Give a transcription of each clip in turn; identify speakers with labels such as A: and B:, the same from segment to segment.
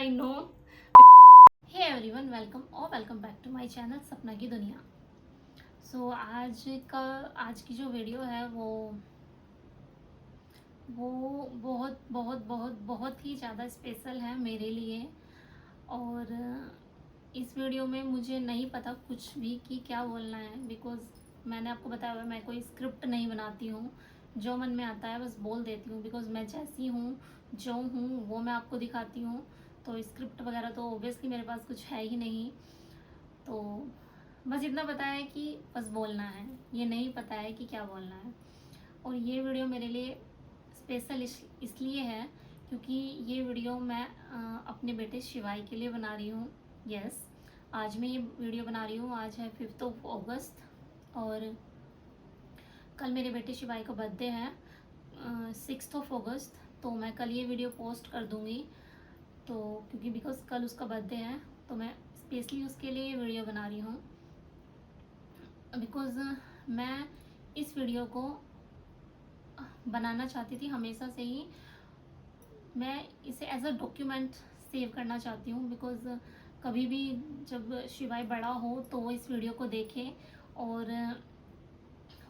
A: आई know. Hey everyone, welcome और welcome back to my channel Sapna की दुनिया। सो आज की जो वीडियो है वो बहुत बहुत बहुत बहुत ही ज़्यादा स्पेशल है मेरे लिए। और इस वीडियो में मुझे नहीं पता कुछ भी कि क्या बोलना है, बिकॉज़ मैंने आपको बताया हुआ है मैं कोई स्क्रिप्ट नहीं बनाती हूँ। जो मन में आता है बस बोल देती हूँ, बिकॉज़ मैं जैसी हूँ जो हूँ वो मैं आपको दिखाती हूँ। तो स्क्रिप्ट वगैरह तो ऑब्वियसली मेरे पास कुछ है ही नहीं। तो बस इतना पता है कि बस बोलना है, ये नहीं पता है कि क्या बोलना है। और ये वीडियो मेरे लिए स्पेशल इसलिए है क्योंकि ये वीडियो मैं अपने बेटे शिवाई के लिए बना रही हूँ। यस, आज मैं ये वीडियो बना रही हूँ। आज है 5 अगस्त और कल मेरे बेटे शिवाई का बर्थडे है 6 अगस्त। तो मैं कल ये वीडियो पोस्ट कर दूँगी। तो क्योंकि बिकॉज कल उसका बर्थडे है तो मैं स्पेशली उसके लिए ये वीडियो बना रही हूँ। बिकॉज मैं इस वीडियो को बनाना चाहती थी हमेशा से ही। मैं इसे एज अ डॉक्यूमेंट सेव करना चाहती हूँ, बिकॉज कभी भी जब शिवाय बड़ा हो तो वो इस वीडियो को देखे और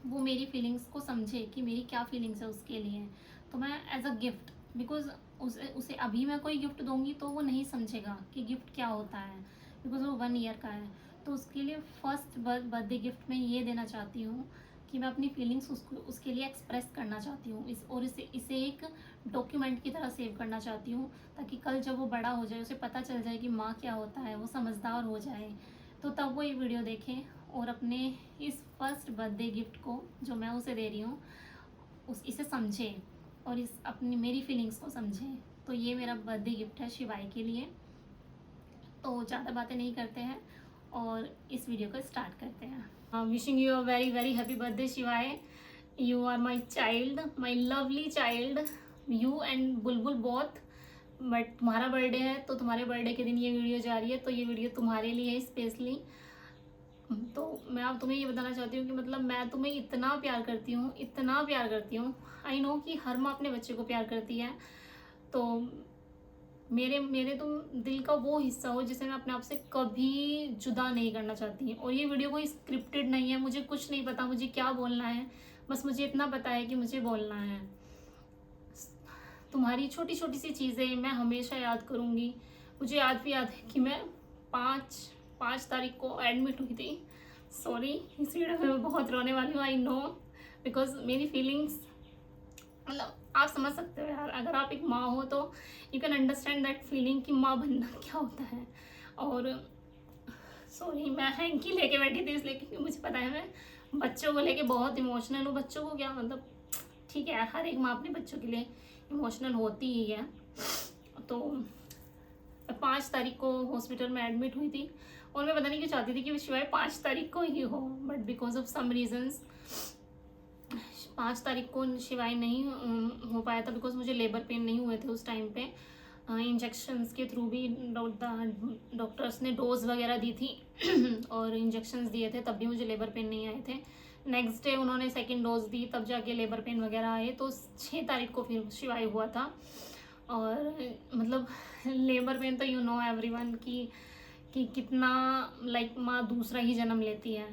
A: वो मेरी फीलिंग्स को समझे कि मेरी क्या फीलिंग्स है उसके लिए। तो मैं एज अ गिफ्ट, बिकॉज उसे अभी मैं कोई गिफ्ट दूंगी तो वो नहीं समझेगा कि गिफ्ट क्या होता है, बिकॉज वो 1 ईयर का है। तो उसके लिए फर्स्ट बर्थडे गिफ्ट मैं ये देना चाहती हूँ कि मैं अपनी फीलिंग्स उसके लिए एक्सप्रेस करना चाहती हूँ और इसे एक डॉक्यूमेंट की तरह सेव करना चाहती हूँ, ताकि कल जब वो बड़ा हो जाए उसे पता चल जाए कि माँ क्या होता है, वो समझदार हो जाए। तो तब वो ये वीडियो देखे और अपने इस फर्स्ट बर्थडे गिफ्ट को जो मैं उसे दे रही हूँ इसे समझे और इस अपनी मेरी फीलिंग्स को समझे। तो ये मेरा बर्थडे गिफ्ट है शिवाई के लिए। तो ज़्यादा बातें नहीं करते हैं और इस वीडियो को स्टार्ट करते हैं। Wishing you a very very happy birthday Shivay. You are my child, my lovely child, you and Bulbul both. But तुम्हारा बर्थडे है तो तुम्हारे बर्थडे के दिन ये वीडियो जा रही है, तो ये वीडियो तुम्हारे लिए है स्पेशली। तो मैं अब तुम्हें ये बताना चाहती हूँ कि मतलब मैं तुम्हें इतना प्यार करती हूँ, इतना प्यार करती हूँ। आई नो कि हर माँ अपने बच्चे को प्यार करती है। तो मेरे मेरे तुम दिल का वो हिस्सा हो जिसे मैं अपने आप से कभी जुदा नहीं करना चाहती। और ये वीडियो कोई स्क्रिप्टेड नहीं है, मुझे कुछ नहीं पता मुझे क्या बोलना है, बस मुझे इतना पता है कि मुझे बोलना है। तुम्हारी छोटी छोटी सी चीज़ें मैं हमेशा याद करूँगी। मुझे याद भी याद है कि मैं 5 तारीख को एडमिट हुई थी। सॉरी, इस वीडियो में मैं बहुत रोने वाली हूँ, आई नो, बिकॉज मेरी फीलिंग्स मतलब आप समझ सकते हो यार। अगर आप एक माँ हो तो you can understand that feeling कि माँ बनना क्या होता है। और सॉरी, मैं हैंकी लेके बैठी थी इसलिए क्योंकि मुझे पता है मैं बच्चों को लेके बहुत इमोशनल हूँ। बच्चों को क्या मतलब, ठीक है यार, हर एक माँ अपने बच्चों के लिए इमोशनल होती ही है। तो 5 तारीख को हॉस्पिटल में एडमिट हुई थी और मैं पता नहीं क्यों चाहती थी कि शिवाय 5 तारीख को ही हो, but because of some reasons 5 तारीख को शिवाय नहीं हो पाया था, बिकॉज मुझे लेबर पेन नहीं हुए थे उस टाइम पे। इंजेक्शंस के थ्रू भी डॉक्टर्स ने डोज वगैरह दी थी और इंजेक्शंस दिए थे, तब भी मुझे लेबर पेन नहीं आए थे। नेक्स्ट डे उन्होंने सेकेंड डोज दी, तब जाके लेबर पेन वगैरह आए। तो 6 तारीख को फिर शिवाय हुआ था। और मतलब लेबर पेन तो यू नो एवरीवन कि कितना लाइक माँ दूसरा ही जन्म लेती है।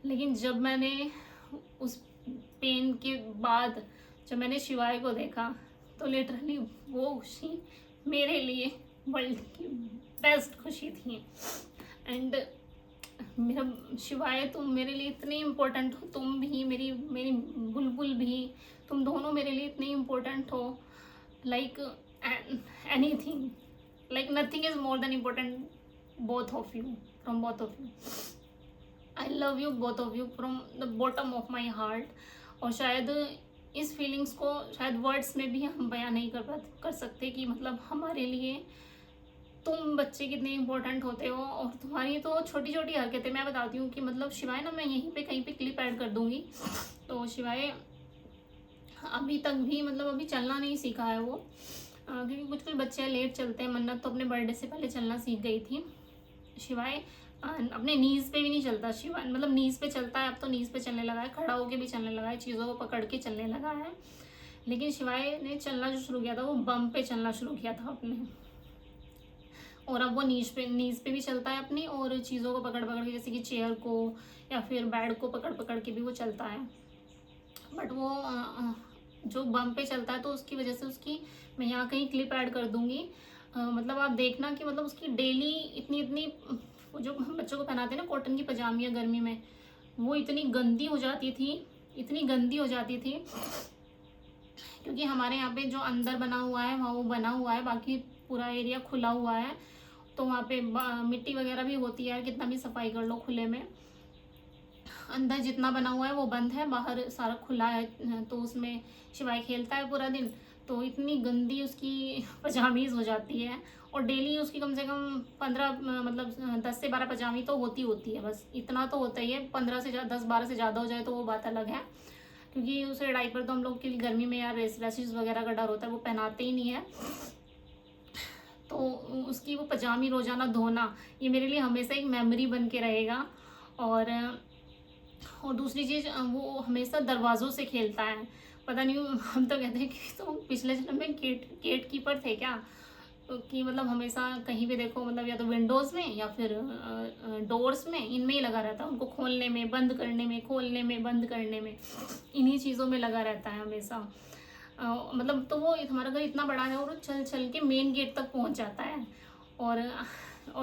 A: लेकिन जब मैंने उस पेन के बाद जब मैंने शिवाय को देखा तो लिटरली वो खुशी मेरे लिए वर्ल्ड की बेस्ट खुशी थी। एंड मेरा शिवाय, तुम मेरे लिए इतनी इम्पोर्टेंट हो, तुम भी मेरी मेरी बुलबुल भी, तुम दोनों मेरे लिए इतनी इम्पोर्टेंट हो। Like anything, like nothing is more than important both of you, from both of you. I love you both of you from the bottom of my heart. और शायद इस फीलिंग्स को शायद वर्ड्स में भी हम बयान नहीं कर सकते कि मतलब हमारे लिए तुम बच्चे कितने इम्पोर्टेंट होते हो। और तुम्हारी तो छोटी छोटी हरकतें मैं बताती हूँ कि मतलब शिवाय ना, मैं यहीं पे कहीं पे क्लिप ऐड कर दूंगी। तो शिवाय अभी तक भी मतलब अभी चलना नहीं सीखा है वो, क्योंकि कुछ कुछ बच्चे लेट चलते हैं। मन्नत तो अपने बर्थडे से पहले चलना सीख गई थी। शिवाय अपने नीज पे भी नहीं चलता। शिवाय मतलब नीज पे चलता है, अब तो नीज पे चलने लगा है, खड़ा होके भी चलने लगा है, चीज़ों को पकड़ के चलने लगा है। लेकिन शिवाय ने चलना जो शुरू किया था वो बम पे चलना शुरू किया था अपने। और अब वो नीज पे भी चलता है अपनी, और चीज़ों को पकड़ पकड़ के, जैसे कि चेयर को या फिर बेड को पकड़ पकड़ के भी वो चलता है। बट वो जो बम पे चलता है तो उसकी वजह से उसकी, मैं यहाँ कहीं क्लिप ऐड कर दूंगी, मतलब आप देखना कि मतलब उसकी डेली इतनी इतनी वो जो हम बच्चों को पहनाते हैं ना कॉटन की पजामियाँ गर्मी में, वो इतनी गंदी हो जाती थी, इतनी गंदी हो जाती थी, क्योंकि हमारे यहाँ पे जो अंदर बना हुआ है वहाँ वो बना हुआ है, बाकी पूरा एरिया खुला हुआ है, तो वहाँ पे मिट्टी वगैरह भी होती है, कितना भी सफाई कर लो खुले में, अंदर जितना बना हुआ है वो बंद है, बाहर सारा खुला है, तो उसमें शिवाय खेलता है पूरा दिन, तो इतनी गंदी उसकी पजामीज हो जाती है, और डेली उसकी कम से कम 15 मतलब 10 से 12 पजामी तो होती है, बस इतना तो होता ही है, 15 से 10-12 से ज़्यादा हो जाए तो वो बात अलग है, क्योंकि उसे डाइपर तो हम लोग की गर्मी में यार रैशेज वगैरह का डर होता है, वो पहनाते ही नहीं है, तो उसकी वो पजामी रोज़ाना धोना ये मेरे लिए हमेशा एक मेमोरी बन के रहेगा। और दूसरी चीज़, वो हमेशा दरवाज़ों से खेलता है, पता नहीं, हम तो कहते हैं कि तो पिछले जन्म में गेट कीपर थे क्या, तो कि मतलब हमेशा कहीं भी देखो, मतलब या तो विंडोज़ में या फिर डोर्स में, इनमें ही लगा रहता है, उनको खोलने में बंद करने में, खोलने में बंद करने में, इन्हीं चीज़ों में लगा रहता है हमेशा। मतलब तो वो हमारा घर इतना बड़ा है और वो चल चल के मेन गेट तक पहुंच जाता है। और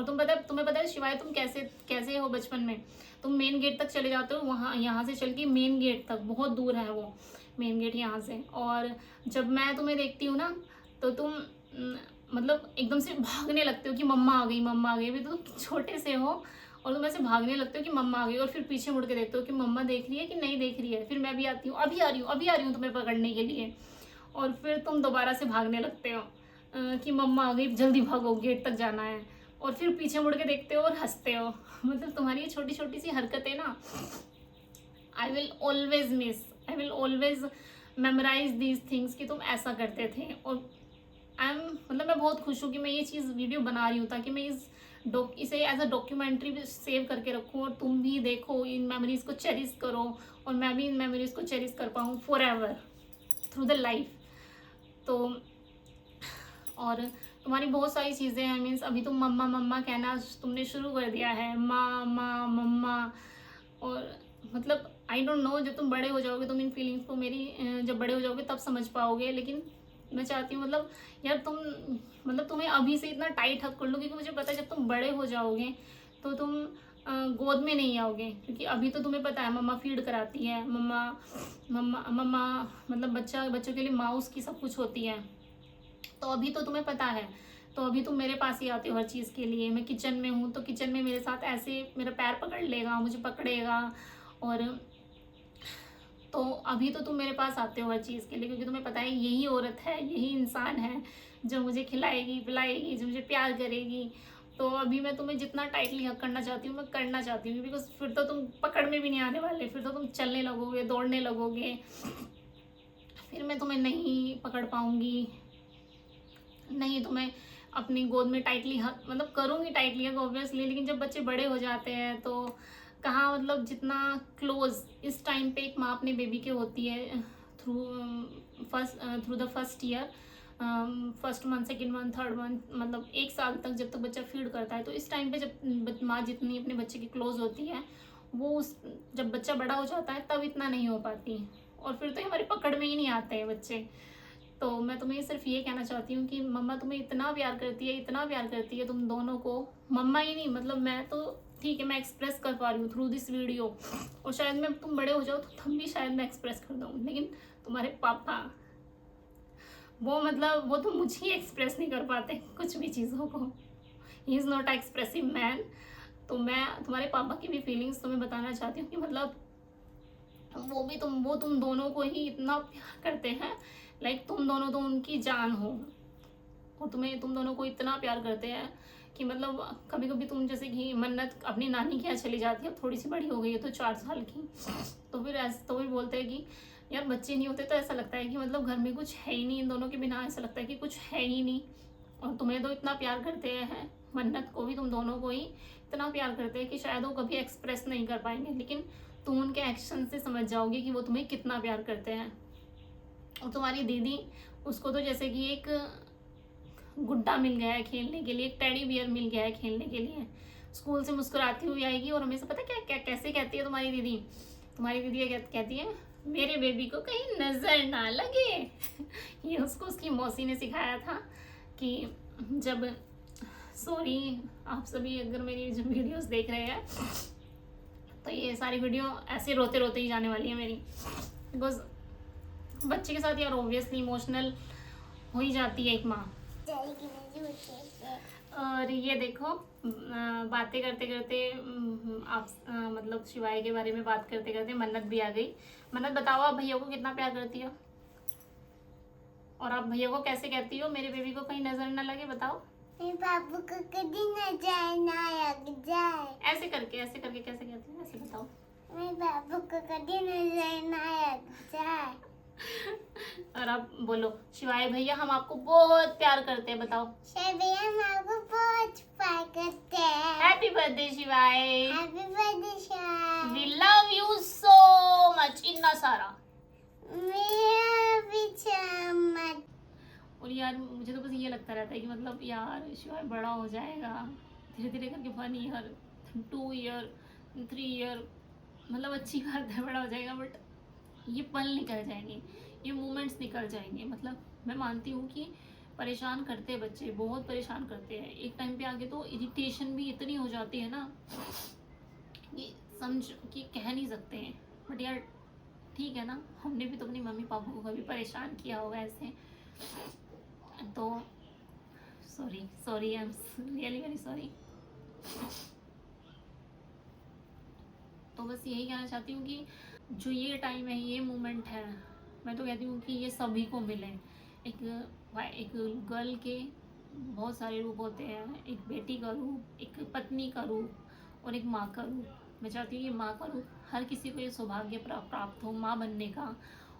A: तुम्हें पता है शिवाय, तुम कैसे कैसे हो बचपन में, तुम मेन गेट तक चले जाते हो, वहाँ यहाँ से चल के मेन गेट तक, बहुत दूर है वो मेन गेट यहाँ से, और जब मैं तुम्हें देखती हूँ ना तो तुम मतलब एकदम से भागने लगते हो कि मम्मा आ गई, मम्मा आ गई, अभी तो तुम छोटे से हो और तुम ऐसे भागने लगते हो कि मम्मा आ गई, और फिर पीछे मुड़ के देखते हो कि मम्मा देख रही है कि नहीं देख रही है, फिर मैं भी आती हूँ, अभी आ रही हूँ, अभी आ रही हूँ तुम्हें पकड़ने के लिए, और फिर तुम दोबारा से भागने लगते हो कि मम्मा आ गई, जल्दी भागो, गेट तक जाना है, और फिर पीछे मुड़ के देखते हो और हंसते हो। मतलब तुम्हारी ये छोटी छोटी सी हरकतें ना, I will always memorize these things कि तुम ऐसा करते थे। और मतलब मैं बहुत खुश हूँ कि मैं ये चीज़ वीडियो बना रही हूँ, ताकि मैं इसे एज अ डॉक्यूमेंट्री सेव करके रखूँ, और तुम भी देखो, इन मेमोरीज को चेरिश करो, और मैं भी इन मेमोरीज को चेरिश कर पाऊँ for ever through the life. तो और तुम्हारी बहुत सारी चीज़ें हैं, मीन्स अभी तुम मम्मा मम्मा कहना तुमने शुरू कर दिया है, माँ माँ मम्मा, और मतलब आई डोंट नो, जब तुम बड़े हो जाओगे तुम इन फीलिंग्स को मेरी जब बड़े हो जाओगे तब समझ पाओगे, लेकिन मैं चाहती हूँ मतलब यार तुम, मतलब तुम्हें अभी से इतना टाइट हक कर लो, क्योंकि मुझे पता है जब तुम बड़े हो जाओगे तो तुम गोद में नहीं आओगे, क्योंकि अभी तो तुम्हें पता है मम्मा फीड कराती है, मम्मा मम्मा मम्मा मतलब बच्चों के लिए माउस की सब कुछ होती है, तो अभी तो तुम्हें पता है, तो अभी तुम मेरे पास ही आते हो हर चीज़ के लिए, मैं किचन में हूँ तो किचन में मेरे साथ ऐसे मेरा पैर पकड़ लेगा, मुझे पकड़ेगा, और तो अभी तो तुम मेरे पास आते हो हर चीज़ के लिए, क्योंकि तुम्हें पता है यही औरत है, यही इंसान है जो मुझे खिलाएगी पिलाएगी, जो मुझे प्यार करेगी, तो अभी मैं तुम्हें जितना टाइटली हक करना चाहती हूँ मैं करना चाहती हूँ, बिकॉज फिर तो तुम पकड़ में भी नहीं आने वाले, फिर तो तुम चलने लगोगे, दौड़ने लगोगे, फिर मैं तुम्हें नहीं पकड़ पाऊंगी, नहीं तो मैं अपनी गोद में टाइटली मतलब करूँगी टाइटली हग ऑब्वियसली, लेकिन जब बच्चे बड़े हो जाते हैं तो कहाँ, मतलब जितना क्लोज इस टाइम पे एक माँ अपने बेबी के होती है through the first year, first month, second month, third month, मतलब 1 साल तक जब तक बच्चा फीड करता है, तो इस टाइम पे जब माँ जितनी अपने बच्चे की क्लोज होती है, वो जब बच्चा बड़ा हो जाता है तब इतना नहीं हो पाती, और फिर तो हमारी पकड़ में ही नहीं आते हैं बच्चे। तो मैं तुम्हें सिर्फ ये कहना चाहती हूँ कि मम्मा तुम्हें इतना प्यार करती है, इतना प्यार करती है तुम दोनों को, मम्मा ही नहीं, मतलब मैं तो ठीक है मैं एक्सप्रेस कर पा रही हूँ थ्रू दिस वीडियो, और शायद मैं तुम बड़े हो जाओ तो तब भी शायद मैं एक्सप्रेस कर दूँ, लेकिन तुम्हारे पापा वो मतलब वो तो मुझे ही एक्सप्रेस नहीं कर पाते कुछ भी चीज़ों को, he is not expressive man. तो मैं तुम्हारे पापा की भी फीलिंग्स तुम्हें बताना चाहती हूँ कि मतलब वो तुम दोनों को ही इतना प्यार करते हैं, लाइक तुम दोनों तो उनकी जान हो, और तुम दोनों को इतना प्यार करते हैं कि मतलब कभी कभी तुम जैसे कि मन्नत अपनी नानी के यहाँ चली जाती है, थोड़ी सी बड़ी हो गई है तो 4 साल की, तो फिर ऐसे तो भी बोलते हैं कि यार बच्चे नहीं होते तो ऐसा लगता है कि मतलब घर में कुछ है ही नहीं, इन दोनों के बिना ऐसा लगता है कि कुछ है ही नहीं, और तुम्हें तो इतना प्यार करते हैं, मन्नत को भी तुम दोनों को ही इतना प्यार करते हैं कि शायद वो कभी एक्सप्रेस नहीं कर पाएंगे, लेकिन तुम उनके एक्शन से समझ जाओगे कि वो तुम्हें कितना प्यार करते हैं। और तुम्हारी दीदी, उसको तो जैसे कि एक गुड्डा मिल गया है खेलने के लिए, एक टेडी बियर मिल गया है खेलने के लिए। स्कूल से मुस्कुराती हुई आएगी और हमें से पता क्या क्या कैसे कहती है तुम्हारी दीदी ये कहती है, मेरे बेबी को कहीं नजर ना लगे। ये उसको उसकी मौसी ने सिखाया था कि जब, सॉरी आप सभी अगर मेरी जो वीडियोस देख रहे हैं तो ये सारी वीडियो ऐसे रोते रोते ही जाने वाली है मेरी, बिकॉज बच्चे के साथ यार ऑब्वियसली इमोशनल हो ही जाती है एक माँ। और ये देखो बातें करते करते आप मतलब शिवाय के बारे में बात करते करते मन्नत भी आ गई। मन्नत बताओ आप भैया को कितना प्यार करती हो, और आप भैया को कैसे कहती हो मेरे बेबी को कहीं नजर ना लगे, बताओ।
B: मेरे बाबू को कभी नजर ना लग जाए।
A: ऐसे करके कैसे कहती हो, ऐसे बताओ।
B: मेरे बाबू को कभी नजर ना लग जाए।
A: और आप बोलो, शिवाय भैया हम आपको बहुत प्यार करते हैं, बताओ।
B: शिवाय भैया हम आपको बहुत प्यार करते हैं।
A: Happy birthday Shivay.
B: Happy birthday Shivay.
A: We love you so much, इतना सारा। और यार मुझे तो बस ये लगता रहता है कि मतलब यार शिवाय बड़ा हो जाएगा धीरे धीरे करके, 1 ईयर 2 ईयर 3 ईयर, मतलब अच्छी बात है बड़ा हो जाएगा, बट ये पल निकल जाएंगे, ये मोमेंट्स निकल जाएंगे। मतलब मैं मानती हूँ कि परेशान करते हैं बच्चे, बहुत परेशान करते हैं, एक टाइम पे आगे तो इरिटेशन भी इतनी हो जाती है ना कि समझ कि कह नहीं सकते हैं। बट यार ठीक है ना, हमने भी तो अपनी मम्मी पापा को कभी परेशान किया होगा ऐसे, तो sorry I am really very sorry. तो बस यही कहना चाहती हूँ कि जो ये टाइम है, ये मोमेंट है, मैं तो कहती हूँ कि ये सभी को मिले। एक गर्ल के बहुत सारे रूप होते हैं, एक बेटी का रूप, एक पत्नी का रूप और एक माँ का रूप। मैं चाहती हूँ ये माँ का रूप हर किसी को ये सौभाग्य प्राप्त हो माँ बनने का,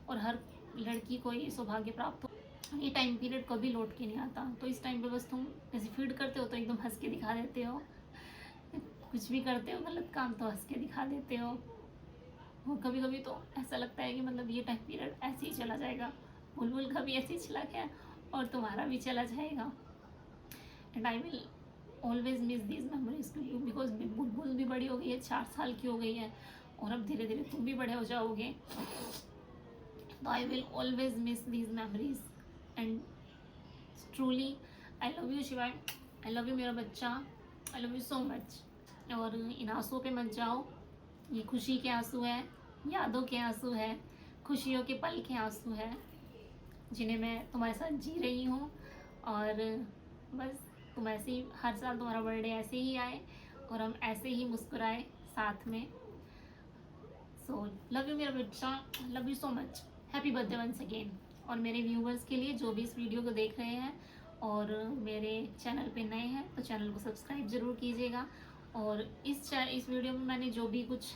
A: और हर लड़की को ये सौभाग्य प्राप्त हो। ये टाइम पीरियड कभी लौट के नहीं आता, तो इस टाइम पे बस तुम ऐसे फीड करते हो तो एकदम हंस के दिखा देते हो, कुछ भी करते हो गलत काम तो हंस के दिखा देते हो। और कभी कभी तो ऐसा लगता है कि मतलब ये टाइम पीरियड ऐसे ही चला जाएगा, बुलबुल का भी ऐसे ही चला गया और तुम्हारा भी चला जाएगा। And I will always miss these memories to you, because Bulbul भी बड़ी हो गई है, 4 साल की हो गई है, और अब धीरे धीरे तुम भी बड़े हो जाओगे, तो आई will always miss these memories. And truly I love you शिवाय, आई लव यू मेरा बच्चा, I love you so much. और इन आंसुओं पे मत जाओ, ये खुशी के आंसू है, यादों के आंसू है, खुशियों के पल के आंसू है, जिन्हें मैं तुम्हारे साथ जी रही हूँ। और बस तुम ऐसे ही हर साल तुम्हारा बर्थडे ऐसे ही आए और हम ऐसे ही मुस्कुराए साथ में। सो लव यू मेरा बच्चा, love you so much, happy birthday once again. और मेरे व्यूवर्स के लिए जो भी इस वीडियो को देख रहे हैं और मेरे चैनल पे नए हैं तो चैनल को सब्सक्राइब ज़रूर कीजिएगा। और इस वीडियो में मैंने जो भी कुछ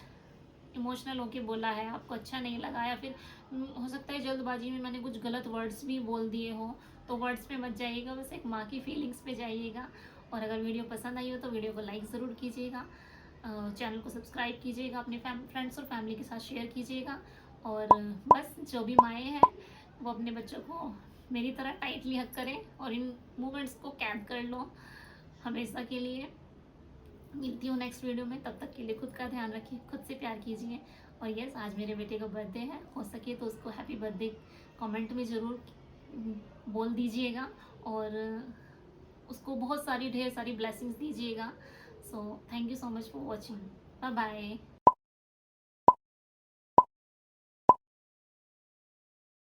A: इमोशनल होके बोला है, आपको अच्छा नहीं लगा, या फिर हो सकता है जल्दबाजी में मैंने कुछ गलत वर्ड्स भी बोल दिए हो, तो वर्ड्स पे मत जाइएगा, बस एक माँ की फीलिंग्स पे जाइएगा। और अगर वीडियो पसंद आई हो तो वीडियो को लाइक ज़रूर कीजिएगा, चैनल को सब्सक्राइब कीजिएगा, अपने फ्रेंड्स और फैमिली के साथ शेयर कीजिएगा। और बस जो भी माएँ हैं वो अपने बच्चों को मेरी तरह टाइटली हक करें और इन मोमेंट्स को कैद कर लो हमेशा के लिए। मिलती हूँ नेक्स्ट वीडियो में, तब तक के लिए खुद का ध्यान रखिए, खुद से प्यार कीजिए। और यस, आज मेरे बेटे का बर्थडे है, हो सके तो उसको हैप्पी बर्थडे कमेंट में ज़रूर बोल दीजिएगा और उसको बहुत सारी ढेर सारी ब्लेसिंग्स दीजिएगा। So thank you so much for watching, bye bye.